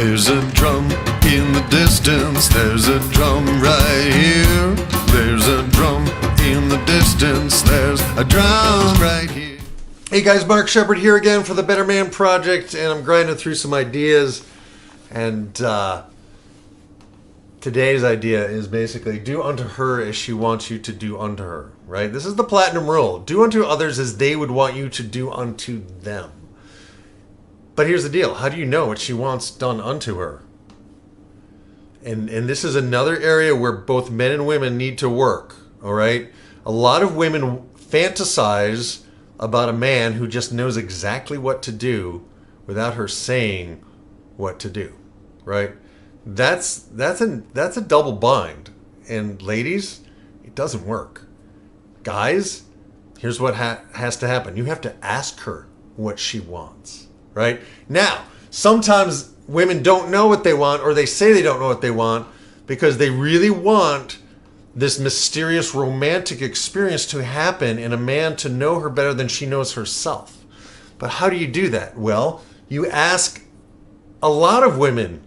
There's a drum in the distance, there's a drum right here. There's a drum in the distance, there's a drum right here. Hey guys, Mark Shepard here again for the Better Man Project, and I'm grinding through some ideas. And today's idea is basically do unto her as she wants you to do unto her, right? This is the platinum rule. Do unto others as they would want you to do unto them. But here's the deal. How do you know what she wants done unto her? And this is another area where both men and women need to work, all right? A lot of women fantasize about a man who just knows exactly what to do without her saying what to do, right? That's a double bind. And ladies, it doesn't work. Guys, here's what has to happen. You have to ask her what she wants. Right? Now, sometimes women don't know what they want, or they say they don't know what they want because they really want this mysterious romantic experience to happen and a man to know her better than she knows herself. But how do you do that? Well, you ask a lot of women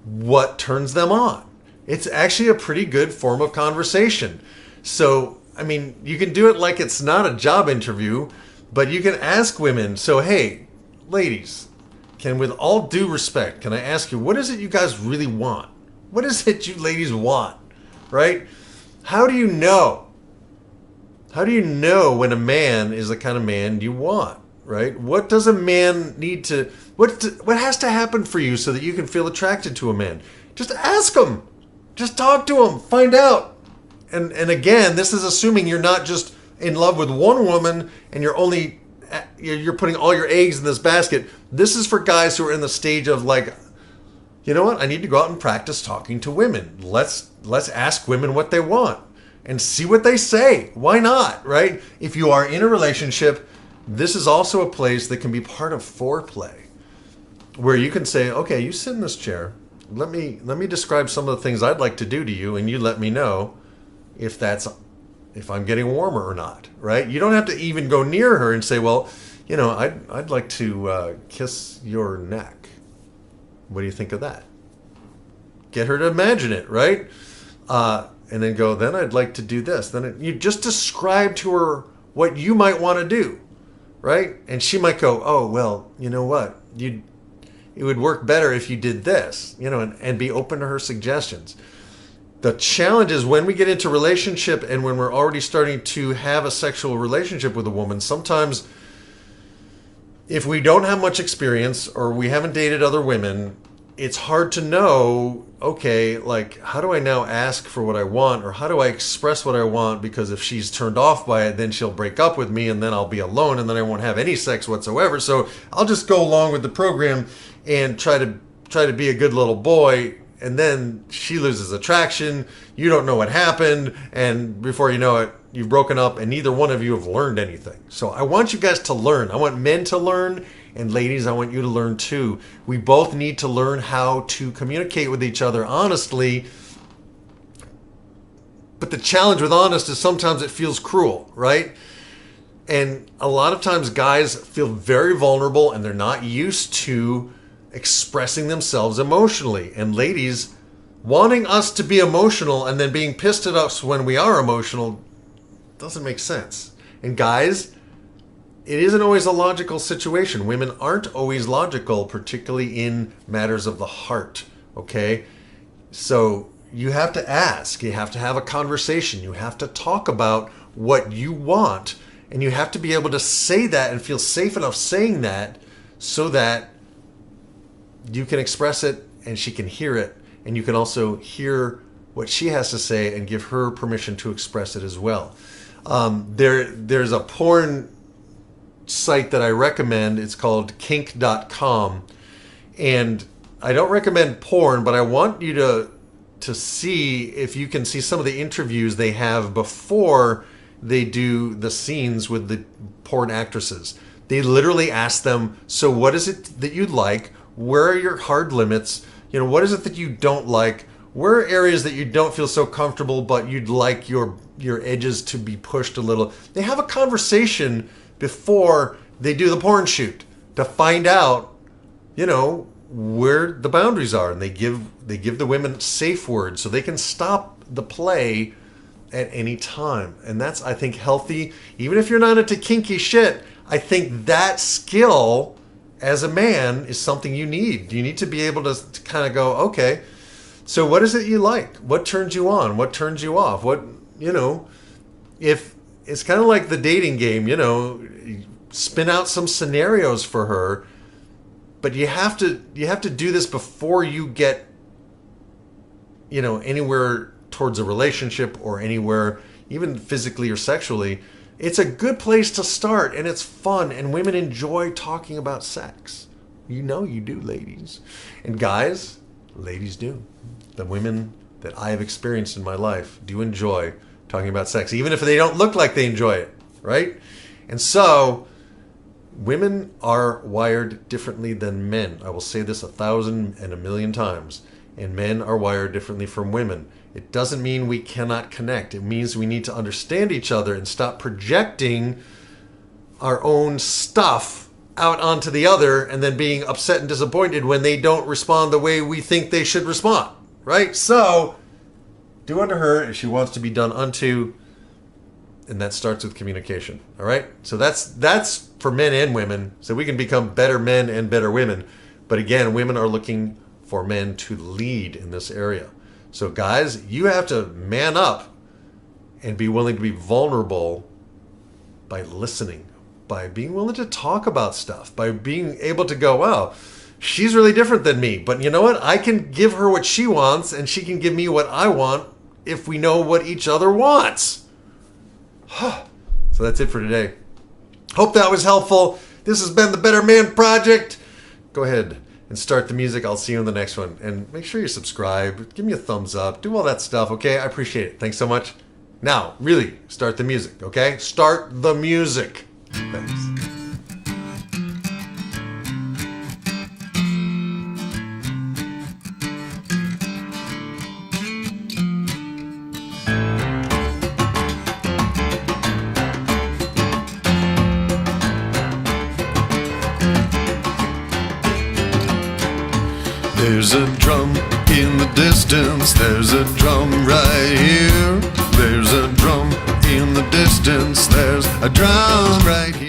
what turns them on. It's actually a pretty good form of conversation. So, I mean, you can do it like it's not a job interview, but you can ask women, so hey, ladies, with all due respect, can I ask you, what is it you guys really want? What is it you ladies want, right? How do you know? How do you know when a man is the kind of man you want, right? What does a man need to, what has to happen for you so that you can feel attracted to a man? Just ask him. Just talk to him. Find out. And again, this is assuming you're not just in love with one woman and you're putting all your eggs in this basket. This is for guys who are in the stage of like, you know what? I need to go out and practice talking to women. Let's ask women what they want and see what they say. Why not, right? If you are in a relationship, this is also a place that can be part of foreplay, where you can say, okay, you sit in this chair. Let me describe some of the things I'd like to do to you, and you let me know if I'm getting warmer or not, right? You don't have to even go near her and say, well, you know, I'd like to kiss your neck. What do you think of that? Get her to imagine it, right? And then go, then I'd like to do this. You just describe to her what you might want to do, right? And she might go, oh, well, you know what? It would work better if you did this, you know, and be open to her suggestions. The challenge is when we get into relationship and when we're already starting to have a sexual relationship with a woman, sometimes if we don't have much experience or we haven't dated other women, it's hard to know, okay, like, how do I now ask for what I want, or how do I express what I want? Because if she's turned off by it, then she'll break up with me and then I'll be alone and then I won't have any sex whatsoever. So I'll just go along with the program and try to be a good little boy. And then she loses attraction, you don't know what happened, and before you know it, you've broken up, and neither one of you have learned anything. So I want you guys to learn. I want men to learn, and ladies, I want you to learn too. We both need to learn how to communicate with each other honestly, but the challenge with honest is sometimes it feels cruel, right? And a lot of times guys feel very vulnerable, and they're not used to expressing themselves emotionally, and ladies wanting us to be emotional and then being pissed at us when we are emotional doesn't make sense. And guys, it isn't always a logical situation. Women aren't always logical, particularly in matters of the heart, okay? So you have to ask, you have to have a conversation, you have to talk about what you want, and you have to be able to say that and feel safe enough saying that so that you can express it and she can hear it, and you can also hear what she has to say and give her permission to express it as well. There's a porn site that I recommend. It's called kink.com, and I don't recommend porn, but I want you to see if you can see some of the interviews they have before they do the scenes with the porn actresses. They literally ask them, so what is it that you'd like? Where are your hard limits? You know, what is it that you don't like? Where are areas that you don't feel so comfortable, but you'd like your edges to be pushed a little? They have a conversation before they do the porn shoot to find out, you know, where the boundaries are, and they give the women safe words so they can stop the play at any time. And that's, I think, healthy. Even if you're not into kinky shit, I think that skill as a man is something you need. You need to be able to kind of go, okay, so what is it you like? What turns you on? What turns you off? What, if it's kind of like the dating game, spin out some scenarios for her, but you have to do this before you get, anywhere towards a relationship or anywhere, even physically or sexually. It's a good place to start, and it's fun, and women enjoy talking about sex. You do, ladies. And guys, ladies do. The women that I have experienced in my life do enjoy talking about sex, even if they don't look like they enjoy it, right? And so, women are wired differently than men. I will say this 1,000 and a million times. And men are wired differently from women. It doesn't mean we cannot connect. It means we need to understand each other and stop projecting our own stuff out onto the other and then being upset and disappointed when they don't respond the way we think they should respond, right? So, do unto her if she wants to be done unto, and that starts with communication, all right? So that's for men and women, so we can become better men and better women. But again, women are looking for men to lead in this area. So guys, you have to man up and be willing to be vulnerable by listening, by being willing to talk about stuff, by being able to go, wow, she's really different than me, but you know what? I can give her what she wants and she can give me what I want if we know what each other wants. So that's it for today. Hope that was helpful. This has been the Better Man Project. Go ahead and start the music. I'll see you in the next one. And make sure you subscribe. Give me a thumbs up. Do all that stuff, okay? I appreciate it. Thanks so much. Now, really, start the music, okay? Start the music. Thanks. There's a drum in the distance, there's a drum right here. There's a drum in the distance, there's a drum right here.